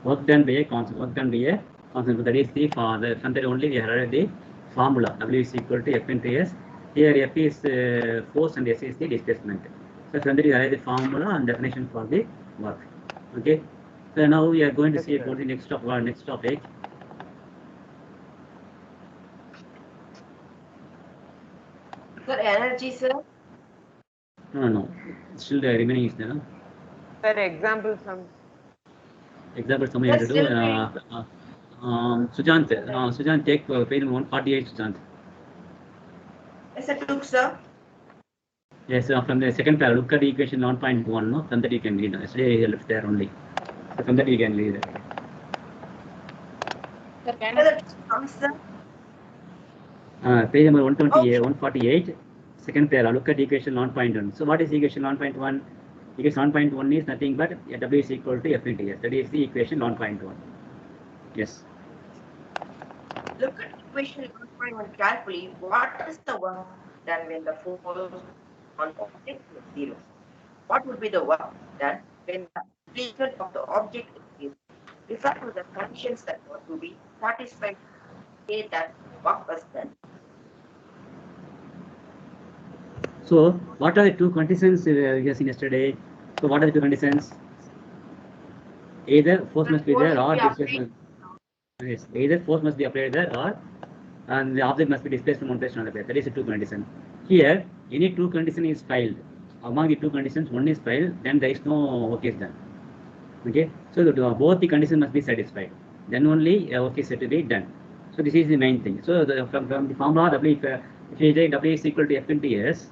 Work done by a constant. Work done by a constant. That is the from that only we have the formula. W is equal to F into S. Here F is force and S is the displacement. So from that we have the formula and definition for the work. Okay. So now we are going to see about the next topic. Sir, energy, sir. No. Still the remaining is there. No? Sir, example some. Example, somebody have to do. Sujant, take page 148, Sujant. Yes, I took, sir. Yes, from the second paragraph, look at the equation 1.1. No, from that you can read. Yesterday I left there only. So from that you can read. Sir, can I come, sir? Page number 128, 148, second paragraph. Look at equation 1.1. So what is equation 1.1? Equation 1.1 is nothing but W is equal to F into S. That is the equation 1.1. Yes. Look at equation 1.1 carefully. What is the work done when the force on the object is 0? What would be the work done when the displacement of the object is 0? Refer to the conditions that were to be satisfied to say that work was done. So what are the two conditions we have seen yesterday? So what are the two conditions? Either force must be there or displacement. Yes, either force must be applied there or and the object must be displaced from one place to another place. That is the two condition. Here, any two condition is filed. Among the two conditions, one is filed, then there is no work is done. Okay, so both the conditions must be satisfied. Then only work is said to be done. So this is the main thing. So from the formula W, if you take W is equal to F into S,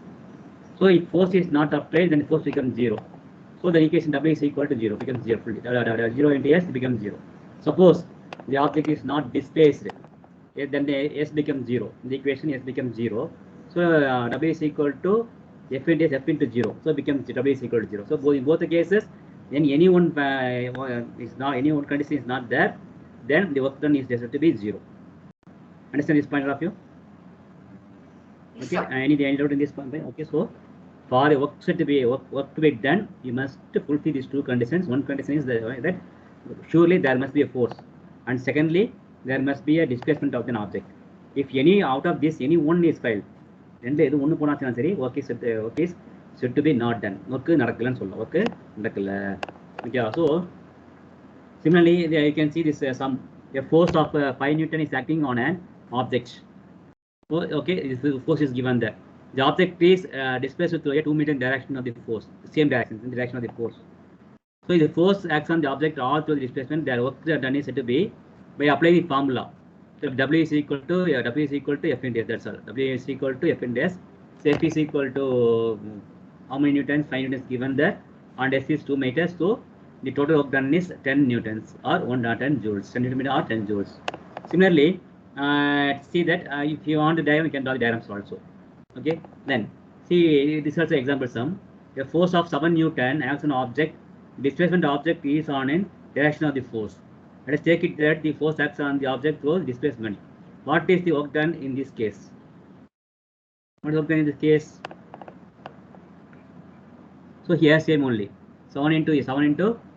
so if force is not applied, then the force becomes 0. So the equation W is equal to 0, becomes 0 fully. 0 into S becomes 0. Suppose the object is not displaced, then the S becomes 0. The equation S becomes 0. So W is equal to F into S, F into 0. So becomes W is equal to 0. So in both the cases, then any one is not, any one condition is not there, then the work done is destined to be 0. Understand this point of view? Okay. Any doubt in this point? Okay. So for a work to be done, you must fulfill these two conditions. One condition is that surely there must be a force, and secondly, there must be a displacement of an object. If any out of this, any one is failed, then the one போனாச்சுனா சரி work is said to be not done. Work நடக்கலன்னு சொல்லலாம். Work நடக்கல. Okay. So similarly, you can see this a force of 5 Newton is acting on an object. So, okay, this force is given there. The object is displaced with a 2 meter direction of the force, same direction, in the direction of the force. So if the force acts on the object all through the displacement, their work done is said to be by applying the formula. So W is equal to F into S. That's all. W is equal to F into S. So F is equal to how many newtons? 5 newtons given there, and S is 2 meters. So the total work done is 10 newtons or 1.10 joules, 10 newton or 10 joules. Similarly, see that if you want to diagram, you can draw the diagrams also. Okay, then see this is also example sum. A force of 7 Newton acts on object. Displacement object is on in direction of the force. Let us take it that the force acts on the object through displacement. What is the work done in this case? What is work done in this case? So here same only 7 into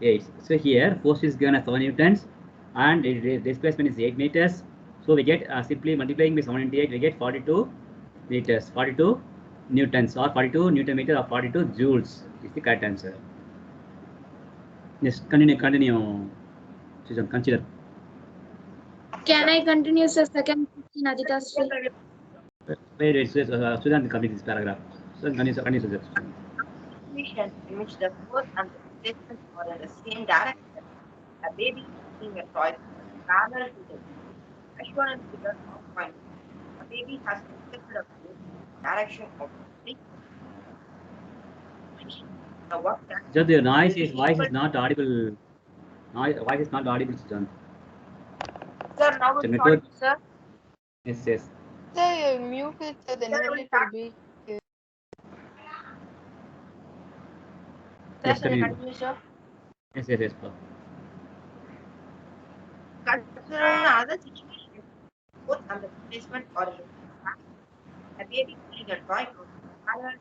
8. So here force is given as 7 newtons and displacement is 8 meters. So we get simply multiplying by 7 into 8, we get 42 meters, 42 newtons or 42 Newton meter or 42 joules is the correct answer. Yes, continue. Susan, consider. Can I continue, sir? Second question, Adita Sri. Wait, Susan, complete this paragraph. Susan, continue, Susan. Situation in which the force and the displacement are in the same direction. A baby being a toy parallel to the as shown in figure 1.1. A baby has accepted a force direction of 3. The work done. Just the voice is not audible. Voice is not audible, Susan. Sir, now it's audible, sir. Yes. Sir, mute it, sir, then only it will be. Sir, shall I continue, sir? Yes. Consider another situation. Force and the displacement are in a baby pulling a toy parallel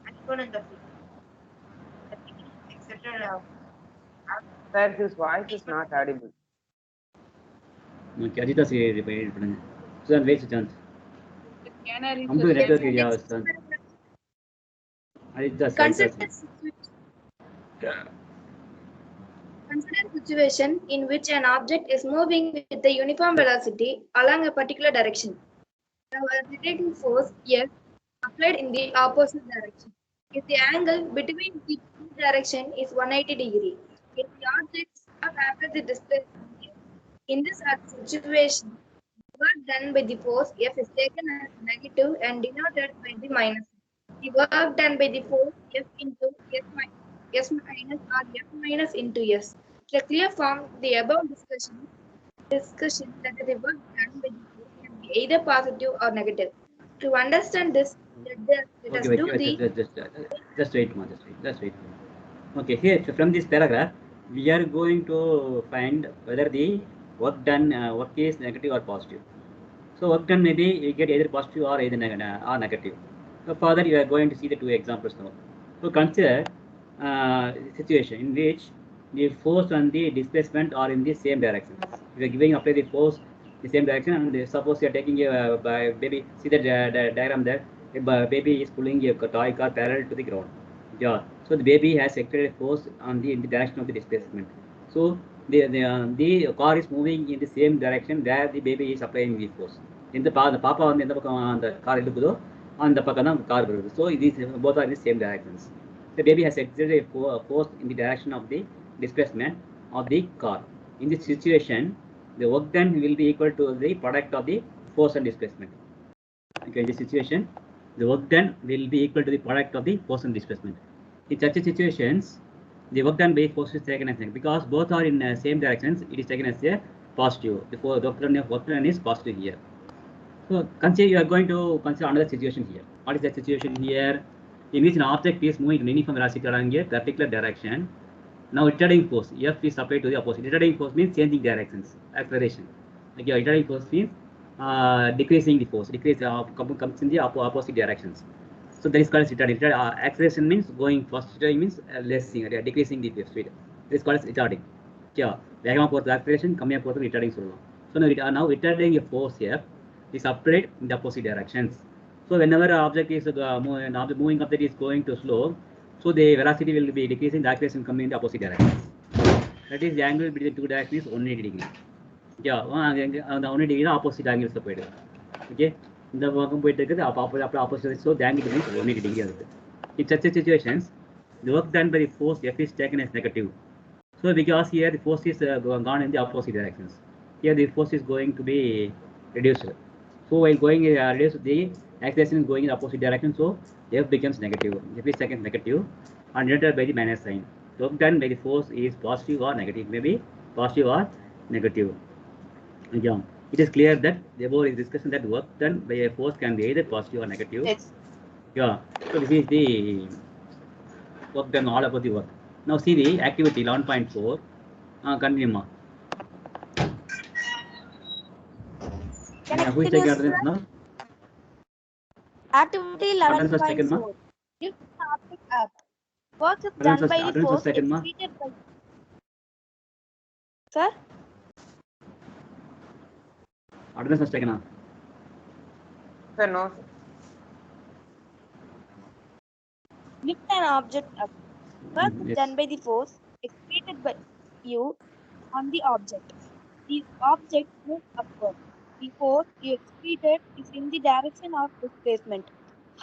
as shown in the figure. The baby accepted a Sir, his voice is not audible. Okay, Ajita say repeat பண்ணுங்க. Susan, wait, Sujan. Can I read Come to the network area, Susan. Ajita say. Consider situation in which an object is moving with a uniform velocity along a particular direction. Now, a rotating force F applied in the opposite direction. If the angle between the two directions is 180 degree, if the object stops after the displacement, in this situation, work done by the force F is taken as negative and denoted by the minus. The work done by the force F into S minus or F minus into S. The clear form, the above discussion that the work done by the force can be either positive or negative. To understand this, let us Okay, do wait, the just wait, ma, just wait. Okay, here from this paragraph, we are going to find whether the work is negative or positive. So work done maybe you get either positive or either negative. So further, you are going to see the two examples now. So consider situation in which the force and the displacement are in the same direction. You are giving apply the force the same direction, and suppose you are taking a baby. See the diagram there. A baby is pulling a toy car parallel to the ground. Yeah. So the baby has exerted force on in the direction of the displacement. So the car is moving in the same direction where the baby is applying the force. In the papa on the car on the car. So these both are in the same directions. The baby has exerted a force in the direction of the displacement of the car. In this situation, the work done will be equal to the product of the force and displacement. Okay, in this situation, the work done will be equal to the product of the force and displacement. In such situations, the work done by force is taken as negative because both are in same directions. It is taken as a positive. Therefore, the work done is positive here. So consider you are going to consider another situation here. What is that situation here? In which an object is moving in uniform velocity along a particular direction. Now retarding force F is applied to the opposite. Retarding force means changing directions, acceleration. Okay, retarding force means decreasing the force. Comes in the opposite directions. So that is called retarding. Acceleration means going fast. Retarding means decreasing the speed. This is called as retarding. Yeah, வேகமாக போகிறது acceleration, கம்மியாக போகிறது retarding சொல்லலாம். So now retarding a force F is applied in the opposite directions. So whenever an object is moving object is going to slow, so the velocity will be decreasing, the acceleration coming in the opposite direction. That is the angle between the two directions is 180 degree. Yeah, the 180 degree opposite angles போயிடுது. Okay, இந்த பக்கம் போயிட்டு இருக்குது opposite, so the angle is 180 degree ஆகுது. In such situations, the work done by the force F is taken as negative. So because here the force is gone in the opposite directions. Here the force is going to be reduced. So while going reduced, the acceleration is going in the opposite direction. So F becomes negative. F is taken negative and denoted by the minus sign. Work done by the force is positive or negative. Maybe positive or negative. Yeah. It is clear that the above is discussion that work done by a force can be either positive or negative. Yes. Yeah. So this is the work done all about the work. Now see the activity 11.4. Continue. Who is taking attendance now? activity Attendance was taken, ma? 11.4. If the object up, work is done by the Attendance was force taken, ma? exerted by. Sir, Attendance was taken. Sir, no. lift an object up. Work is Yes. done by the force exerted by you on the object. The object moves upward. The force you exerted is in the direction of displacement.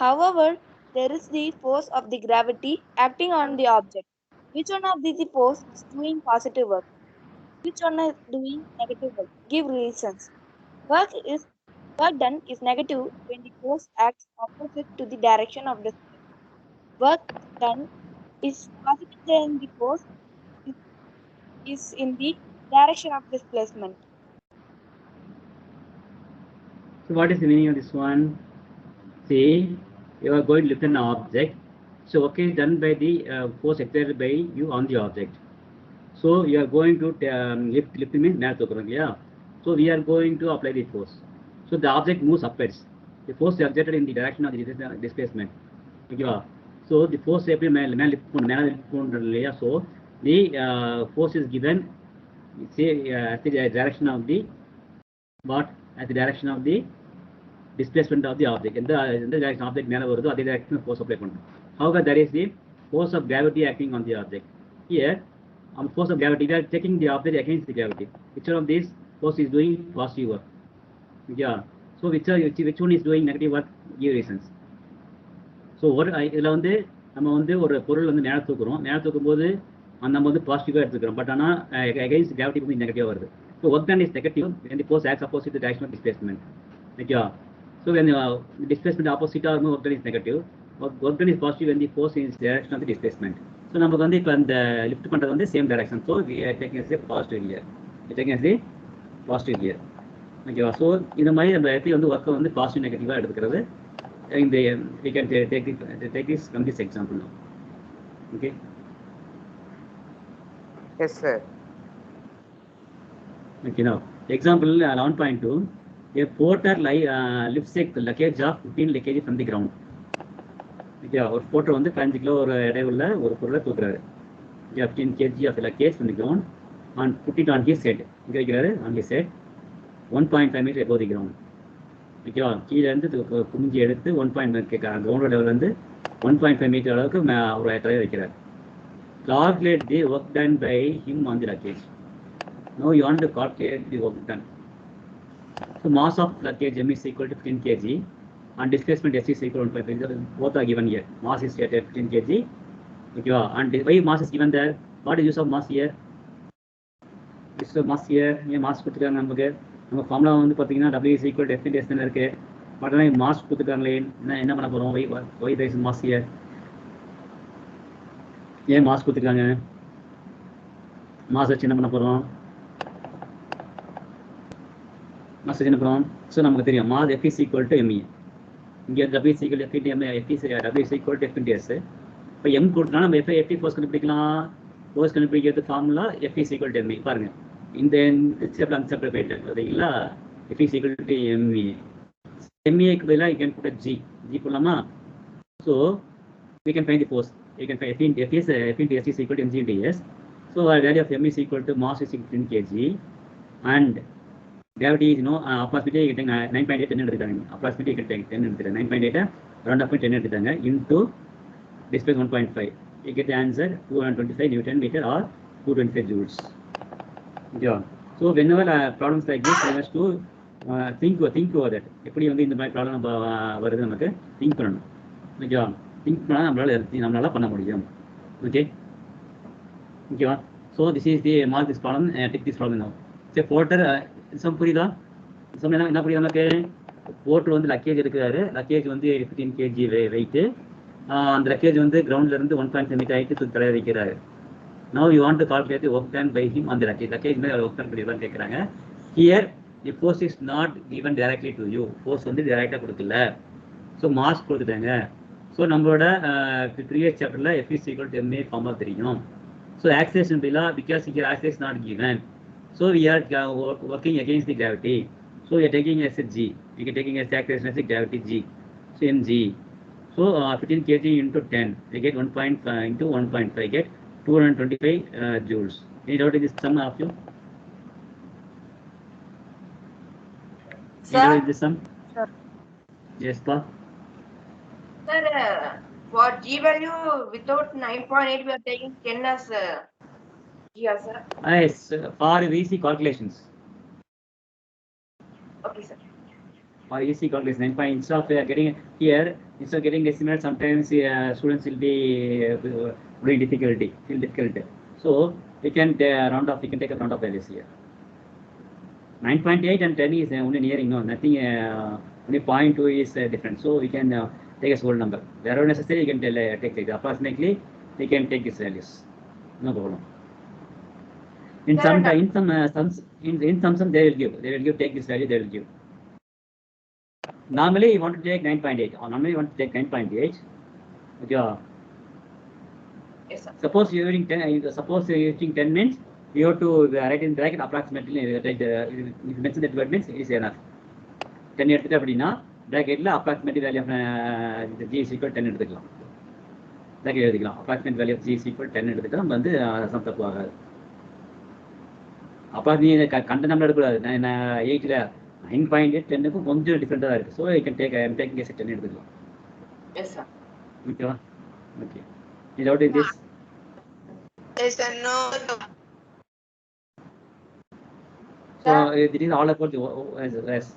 However, there is the force of the gravity acting on the object. Which one of these force is doing positive work? Which one is doing negative work? Give reasons. Work done is negative when the force acts opposite to the direction of displacement. Work done is positive when the force is in the direction of displacement. So what is the meaning of this one? See, you are going to lift an object. So work is done by the force exerted by you on the object. So you are going to lift means yeah. So we are going to apply the force. So the object moves upwards. The force is exerted in the direction of the displacement. Okay. So the force lift. So the force is given, say at the direction of the what? At the direction of the displacement of the object. In the direction object மேல வருதோ அதே direction force apply பண்ணணும். However, there is the force of gravity acting on the object. Here, on force of gravity, we are taking the object against the gravity. Which one of these force is doing positive work? Yeah. So which one is doing negative work? Give reasons. So இதில் வந்து நம்ம வந்து ஒரு பொருள் வந்து நேரம் தூக்குறோம். நேரம் தூக்கும் போது நம்ம வந்து பாசிட்டிவாக எடுத்துக்கிறோம். பட் ஆனால் அகைன்ஸ்ட் கிராவிட்டி வந்து நெகட்டிவாக வருது. So work done is negative when the force acts opposite the direction of displacement. Okay. So when the displacement opposite ஆகும் work done is negative. Work done is positive when the force is direction of the displacement. So நமக்கு வந்து இப்போ அந்த lift பண்ணுறது வந்து same direction. So we are taking as a positive here. We are taking as a positive here. ஓகேவா? So இந்த மாதிரி நம்ம எப்படி வந்து ஒர்க்கை வந்து பாசிட்டிவ் நெகட்டிவாக எடுத்துக்கிறது. இந்த we can take this from this example now. Okay. Yes, sir. Okay, now example 11.2. A porter lifts a luggage of 15 kg from the ground. Okay, ஒரு porter வந்து 15 கிலோ ஒரு எடை உள்ள ஒரு பொருளை தூக்குறாரு. 15 kg of luggage from the ground and put it on his head. இங்க வைக்கிறாரு on his head 1.5 meter above the ground. ஓகேவா? கீழே இருந்து குமிஞ்சி எடுத்து 1.5 கிரவுண்ட் லெவல் வந்து 1.5 மீட்டர் அளவுக்கு ஒரு தலையை வைக்கிறார். Calculate the work done by him on the luggage. Now you want to calculate the work done. So mass of luggage m is equal to 15 kg and displacement s is equal to 1.5 kg. Both are given here. Mass is set at 15 kg. Okay, and why mass is given there? What is use of mass here? Use of mass here. ये mass கொடுத்துருக்காங்க நமக்கு. நம்ம formula வந்து பார்த்தீங்கன்னா W is equal to F into S தானே இருக்கு. But ஆனால் mass கொடுத்துருக்காங்களே, என்ன பண்ண போகிறோம்? Why rise mass here. ஏன் மாஸ் கொடுத்துருக்காங்க? மாஸ் வச்சு என்ன பண்ண போகிறோம்? மாஸ் வச்சு என்ன பண்ணுறோம்? ஸோ நமக்கு தெரியும் mass F is equal to ME. இங்கே W is equal to F into M, W is equal to F into S. இப்போ M கொடுத்தனா நம்ம எப்படி ஃபோர்ஸ் கண்டுபிடிக்கலாம்? ஃபோர்ஸ் கண்டுபிடிக்கிறது formula F is equal to ME. பாருங்கள், இந்த ஸ்டெப்ல அந்த ஸ்டெப்ல போயிட்டு பார்த்தீங்களா? F is equal to ME. MEக்கு பதிலாக you can put a G போடலாமா? So we can find the force. You can find F into S is equal to mg into S. So our value of M is equal to mass is 15 kg and gravity is approximately you can 9.8 10 எடுத்துட்டாங்க. Approximately you can take 10 எடுத்துட்டாங்க. 9.8 round up 10 எடுத்துட்டாங்க into displacement 1.5. You get the answer 225 Newton meter or 225 joules. Yeah. So whenever problems like this, we have to think over that. எப்படி வந்து இந்த மாதிரி problem வருது நமக்கு think பண்ணணும். ஓகேவா? திங்க் பண்ணால் நம்மளால பண்ண முடியும். ஓகே ஓகேவா? So this is the mark this problem, take this problem now. சரி, போர்ட்டர் சம் புரியுதா? சம் என்ன புரியுது நமக்கு? போர்ட்டர் வந்து லக்கேஜ் எடுக்கிறாரு. லக்கேஜ் வந்து 15 kg வெயிட்டு. அந்த லக்கேஜ் வந்து கிரவுண்ட்ல இருந்து 1.5 மீட்டர் ஹைட்டு தூக்கி தலையை வைக்கிறாரு. Now you want to calculate the work done by him on the luggage. Luggage மேல work done பண்ணிடலாம் கேட்குறாங்க. Here the force is not given directly to you. Force வந்து டைரக்டா கொடுக்கல. ஸோ மாஸ் கொடுத்துட்டாங்க. ஸோ நம்மளோட ப்ரீவியஸ் சாப்டர்ல F is equal to MA formula தெரியும். ஸோ ஆக்சிலேஷன் பிலா because here acceleration not given. So we are working against the gravity. So we are taking as a G. We are taking as acceleration as a gravity G. So mg. So 15 kg into 10. We get 1.5 into 1.5. Get 225 joules. Any doubt in this sum of you? Sir? Any doubt in this sum? Sir. Yes, Pa? Sir, for G value without 9.8 we are taking 10 as G, sir. Yes, for VC calculations. Okay, sir. For VC calculation, 9. Instead of getting here, instead of getting decimal, sometimes students will be doing difficult. So we can round off. We can take a round off values here. 9.8 and 10 is only nearing. No, nothing. Only 0.2 is different. So we can take a whole number. Wherever necessary, you can take it. Approximately, we can take these values. No problem. In some sum they will give. Take this value. They will give. Normally, you want to take 9.8. Or normally, you want to take 9.8. Okay. Yes, sir. Suppose you are using 10 means you have to write in bracket approximately. If you mention that word means it is enough. 10 எடுத்துட்டு அப்படின்னா bracketல approximately value of G is equal to 10 எடுத்துக்கலாம். இதாக எழுதிக்கலாம். Approximate value of G is equal 10 எடுத்துட்டு நம்ம வந்து some தப்பு ஆகாது. அப்போ நீ கண்ட நம்பர் எடுக்கக்கூடாது. நான் 8ல் 9.8 10க்கும் கொஞ்சம் டிஃப்ரெண்ட்டாக தான் இருக்குது. So you can take case 10 எடுத்துக்கலாம். Yes, sir. ஓகேவா? ஓகே. நீ doubt in this? Yes, sir. No. So it is all about the yes.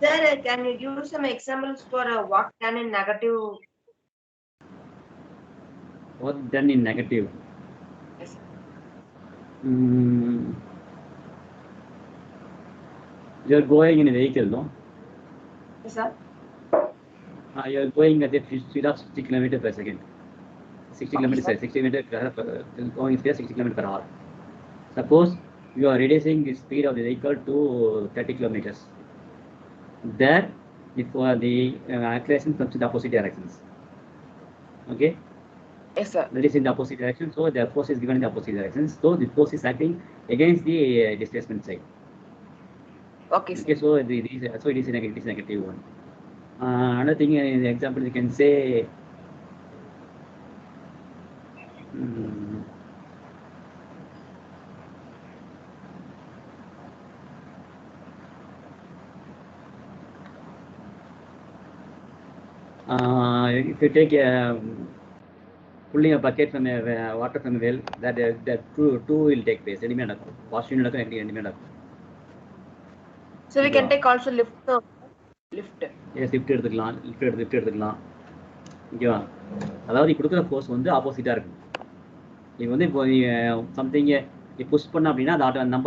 Sir, can you give some examples for what done in negative? What done in negative? Yes, sir. You are going in a vehicle, no? Yes, sir. You are going at the speed of 60 km per second. 60 km, 60 km going speed 60 km per hour. Suppose you are reducing the speed of the vehicle to 30 kilometers. There, if the acceleration comes in the opposite directions. Okay? Yes, sir. That is in the opposite direction, so the force is given in the opposite direction. So the force is acting against the displacement side. Okay, sir. Okay, so it is a negative one. Another thing, in the example, you can say, if you take pulling a bucket from a water from a well, that two will take place. Any man, positive negative, any man. So we can take also lift. Yes, lift எடுத்துக்கலாம். lift எடுத்துக்கலாம். ஓகேவா? அதாவது நீ கொடுக்குற force வந்து ஆப்போசிட்டாக இருக்கும். நீ வந்து இப்போ நீ சம்திங் நீ புஷ் பண்ண அப்படின்னா அது நம்ம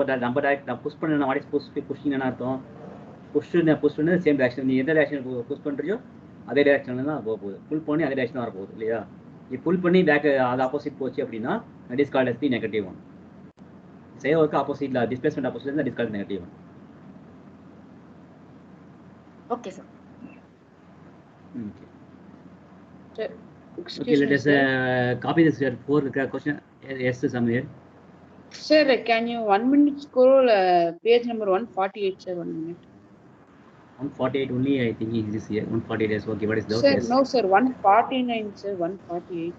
புஷ் பண்ண வாடி புஷ்ஷிங் என்ன அர்த்தம்? புஷ் பண்ணி சேம் டேரக்ஷன். நீ எந்த டேரக்ஷன் புஷ் பண்ணுறியோ அதே டேரக்ஷனில் தான் போக போகுது. புல் பண்ணி அதே டேரக்ஷன் வர போகுது இல்லையா? நீ புல் பண்ணி பேக் அது ஆப்போசிட் போச்சு அப்படின்னா that is called as the negative one. செய்ய ஒர்க்கு ஆப்போசிட்டில் displacement opposite that is called negative one. Okay, sir. Okay, let us copy this for question. Yes, Samir. Sir, can you 1 minute scroll page number 148, sir, 1 minute. 148 only, I think is this here. 148 is okay. What is the? Sir, no, sir, 149, sir, 148.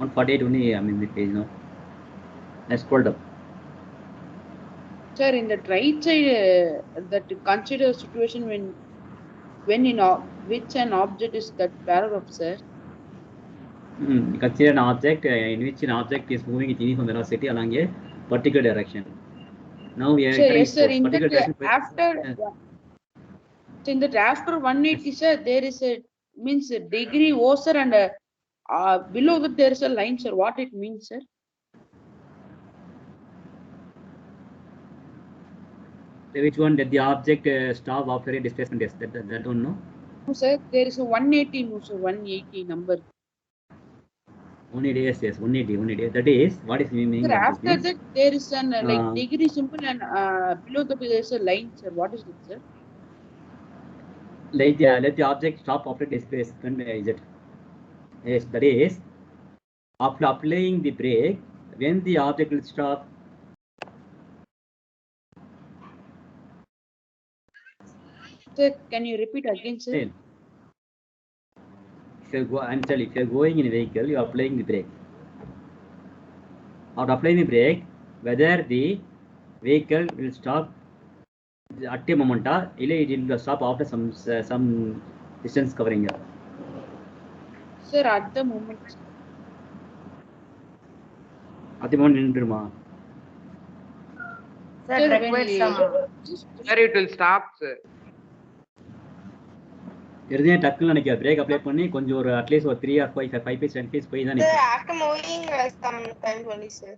148 only, I mean the page, no? Let's scroll up. Sir, in the right side, that consider situation when in which an object is that paragraph, sir. Consider an object in which an object is moving with uniform velocity along a particular direction. Now we are Sir, yes, sir. In particular that direction. after 180, sir, there is a means a degree O, sir, and below that there is a line, sir. What it means, sir? Which one? That the object stop after a displacement is that one, no? No, sir, there is a 180, no, sir, 180 number. 180, yes, 180. That is, what is meaning? Sir, after that there is an like degree symbol and below that there is a line, sir. What is it, sir? Let the object stop after displacement is it? Yes, that is, after applying the brake, when the object will stop. Sir, can you repeat again, sir? If you are going in a vehicle, you are applying the brake. After applying the brake, whether the vehicle will stop at a moment or it will stop after some distance covering. Sir, at the moment. At the moment, நின்றுமா? Sir, Sir, requires some. Sir, it will stop, sir. எதுனே டக்குன்னு நினைக்க break apply பண்ணி கொஞ்சம் ஒரு at least ஒரு 3 or 5 piece 10 piece போய் தான் Sir, நிக்கும். after moving some time only, sir.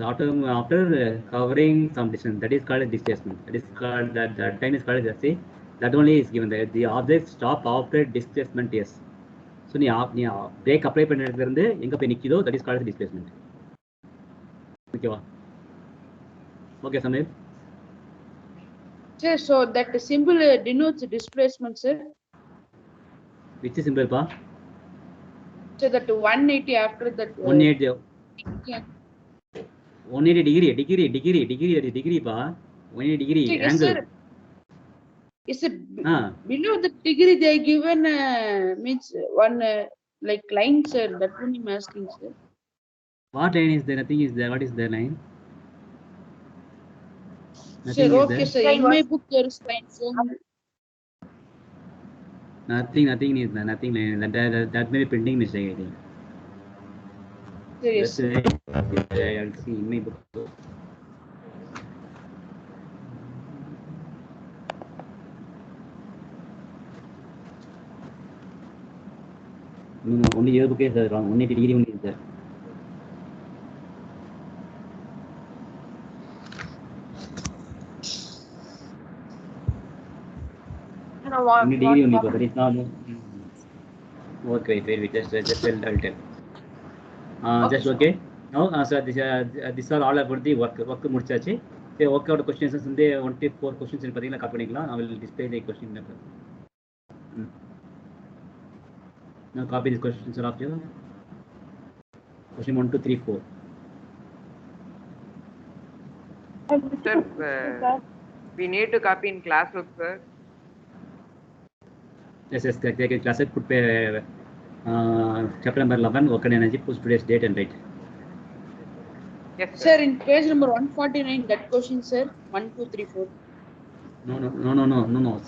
After covering some distance, that is called a displacement. That is called that time is called as that only is given that the object stop after displacement, yes. So நீ break apply பண்ணதுல இருந்து எங்க போய் நிக்குதோ that is called as displacement. ஓகேவா? Okay Sameer. Sir, so that symbol denotes displacement, sir. Which symbol pa? So that 180 after that. 180 Yeah. 180 degree pa. 180 degree Yes, angle. sir. Is it Ah, below the degree they given means one like line, sir? That one I'm asking, sir. what line is there? Nothing is there. What is the line? Sir, Nothing is okay, there. sir. In my book there is line, sir. Nothing is there. Nothing line. That may be printing mistake, I think. Sir, yes, sir. I'll see in my book. No, only your book is wrong. 180 degree only is there. Only degree only, but it's not. Okay, wait, just I'll tell. Just okay. Now, so these are all about the work முடிச்சாச்சு. The workout questions வந்து 24 questions பார்த்தீங்கன்னா copy பண்ணிக்கலாம். I will display the question paper. Now copy these questions all of you. Question 1, 2, 3, 4. Sir, we need to copy in classroom, sir. Yes, take a class, put chapter number 11, work on energy, post today's date and date. Yes, sir. Sir, in page number 149, that question, sir. 1, 2, 3, 4. No. See.